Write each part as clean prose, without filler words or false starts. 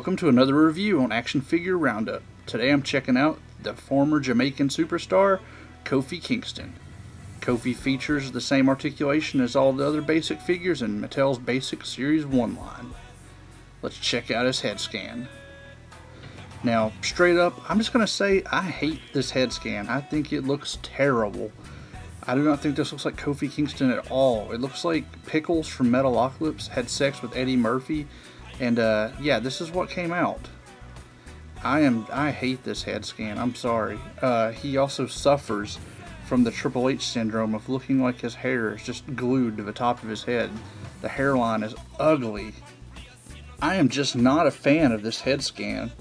Welcome to another review on Action Figure Roundup. Today I'm checking out the former Jamaican superstar, Kofi Kingston. Kofi features the same articulation as all the other basic figures in Mattel's basic Series 1 line. Let's check out his head scan. Now, straight up, I'm just going to say I hate this head scan. I think it looks terrible. I do not think this looks like Kofi Kingston at all. It looks like Pickles from Metalocalypse had sex with Eddie Murphy. And yeah, this is what came out. I hate this head scan. I'm sorry. He also suffers from the Triple H syndrome of looking like his hair is just glued to the top of his head. The hairline is ugly. I am just not a fan of this head scan.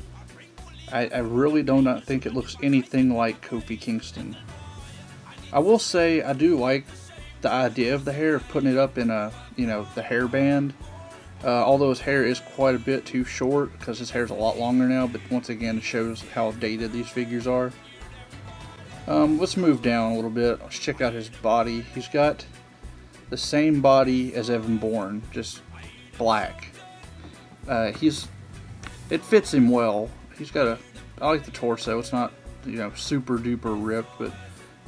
I really do not think it looks anything like Kofi Kingston. I will say I do like the idea of the hair, of putting it up in a, the hairband. Although his hair is quite a bit too short, because his hair is a lot longer now, but once again it shows how dated these figures are. Let's move down a little bit. Let's check out his body. He's got the same body as Evan Bourne, just black. It fits him well. He's got I like the torso. It's not, super duper ripped, but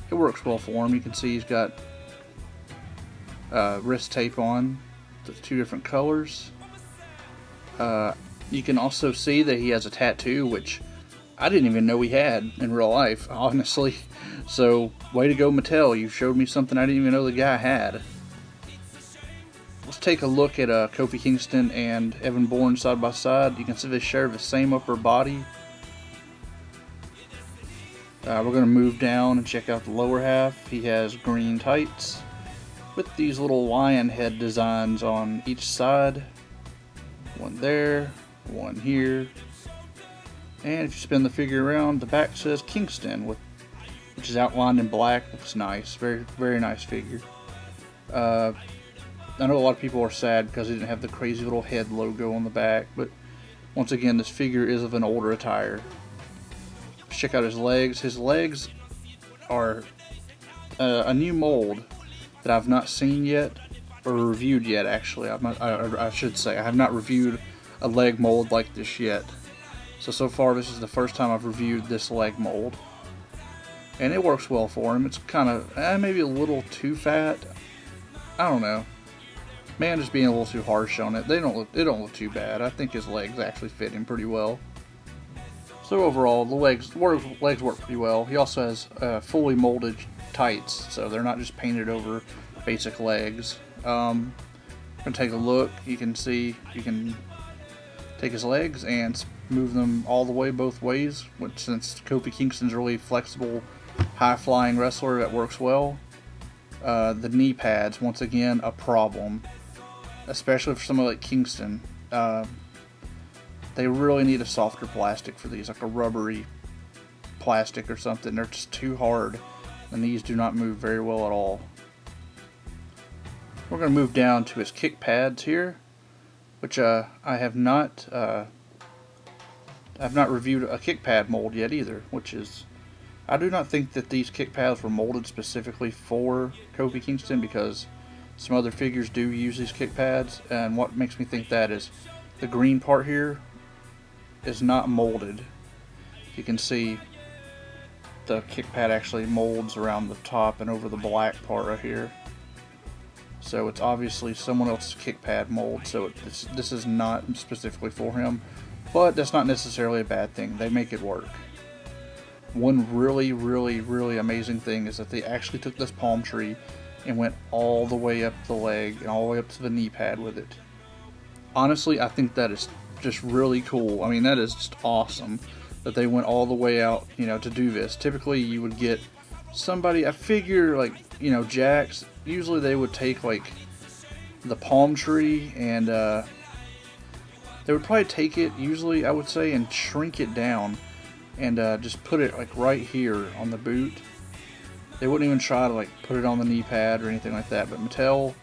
it works well for him. You can see he's got wrist tape on. There's two different colors. You can also see that he has a tattoo, which I didn't even know he had in real life, honestly. So, way to go, Mattel. You showed me something I didn't even know the guy had. Let's take a look at Kofi Kingston and Evan Bourne side by side. You can see they share the same upper body. We're going to move down and check out the lower half. He has green tights with these little lion head designs on each side. One there, one here. And if you spin the figure around, the back says Kingston, which is outlined in black. Looks nice. Very, very nice figure. I know a lot of people are sad because he didn't have the crazy little head logo on the back, but once again, this figure is of an older attire. Let's check out his legs. His legs are a new mold that I've not seen yet, or reviewed yet, actually. I should say, I have not reviewed a leg mold like this yet. So far, this is the first time I've reviewed this leg mold. And it works well for him. It's kind of, maybe a little too fat. I don't know. Man, just being a little too harsh on it. They don't look too bad. I think his legs actually fit him pretty well. So overall, the legs work pretty well. He also has fully molded tights, so they're not just painted over basic legs. I'm gonna take a look. You can see you can take his legs and move them all the way both ways, which, since Kofi Kingston's a really flexible, high-flying wrestler, that works well. The knee pads, once again, a problem, especially for someone like Kingston. They really need a softer plastic for these, like a rubbery plastic or something. They're just too hard. The knees do not move very well at all. We're going to move down to his kick pads here, which I have not reviewed a kick pad mold yet either, which is, I do not think that these kick pads were molded specifically for Kofi Kingston, because some other figures do use these kick pads, and what makes me think that is the green part here is not molded. You can see the kick pad actually molds around the top and over the black part right here. So it's obviously someone else's kick pad mold, so this is not specifically for him, but that's not necessarily a bad thing. They make it work. One really, really, really amazing thing is that they actually took this palm tree and went all the way up the leg and all the way up to the knee pad with it. Honestly, I think that is just really cool. I mean, that is just awesome that they went all the way out, to do this. Typically, you would get somebody, I figure, like, Jacks, usually they would take, like, the palm tree and, they would probably take it, usually, I would say, and shrink it down and, just put it, like, right here on the boot. They wouldn't even try to, like, put it on the knee pad or anything like that, but Mattel,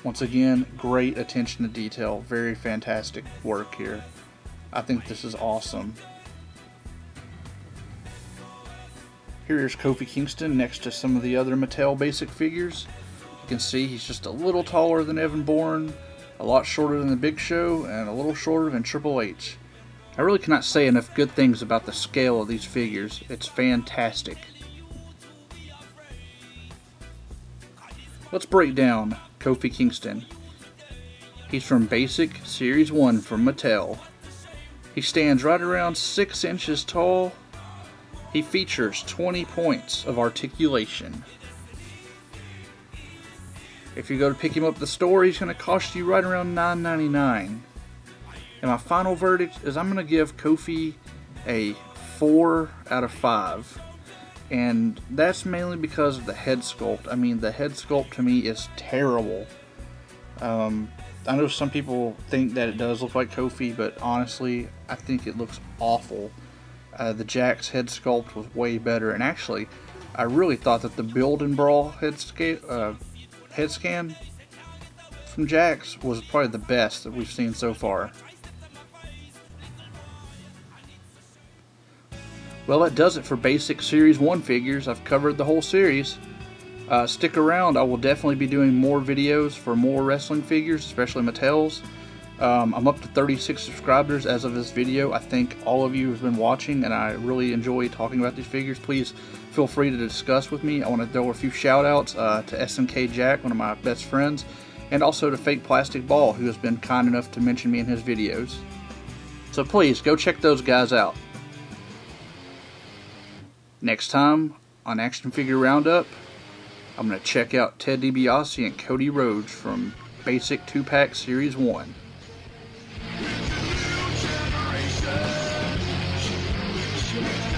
once again, great attention to detail. Very fantastic work here. I think this is awesome. Here's Kofi Kingston next to some of the other Mattel basic figures. You can see he's just a little taller than Evan Bourne, a lot shorter than the Big Show, and a little shorter than Triple H. I really cannot say enough good things about the scale of these figures. It's fantastic. Let's break down Kofi Kingston. He's from Basic Series 1 from Mattel. He stands right around 6 inches tall. He features 20 points of articulation. If you go to pick him up at the store, he's going to cost you right around $9.99. And my final verdict is I'm going to give Kofi a 4 out of 5. And that's mainly because of the head sculpt. I mean, the head sculpt to me is terrible. I know some people think that it does look like Kofi, but honestly, I think it looks awful. The Jakks head sculpt was way better. And actually, I really thought that the Build and Brawl head scan from Jakks was probably the best that we've seen so far. Well, that does it for Basic Series 1 figures. I've covered the whole series. Stick around. I will definitely be doing more videos for more wrestling figures, especially Mattel's. I'm up to 36 subscribers as of this video. I thank all of you who've been watching, and I really enjoy talking about these figures. Please feel free to discuss with me. I want to throw a few shout-outs to SNK Jack, one of my best friends, and also to Fake Plastic Ball, who has been kind enough to mention me in his videos. So please, go check those guys out. Next time on Action Figure Roundup, I'm going to check out Ted DiBiase and Cody Rhodes from Basic 2-Pack Series 1. Generation.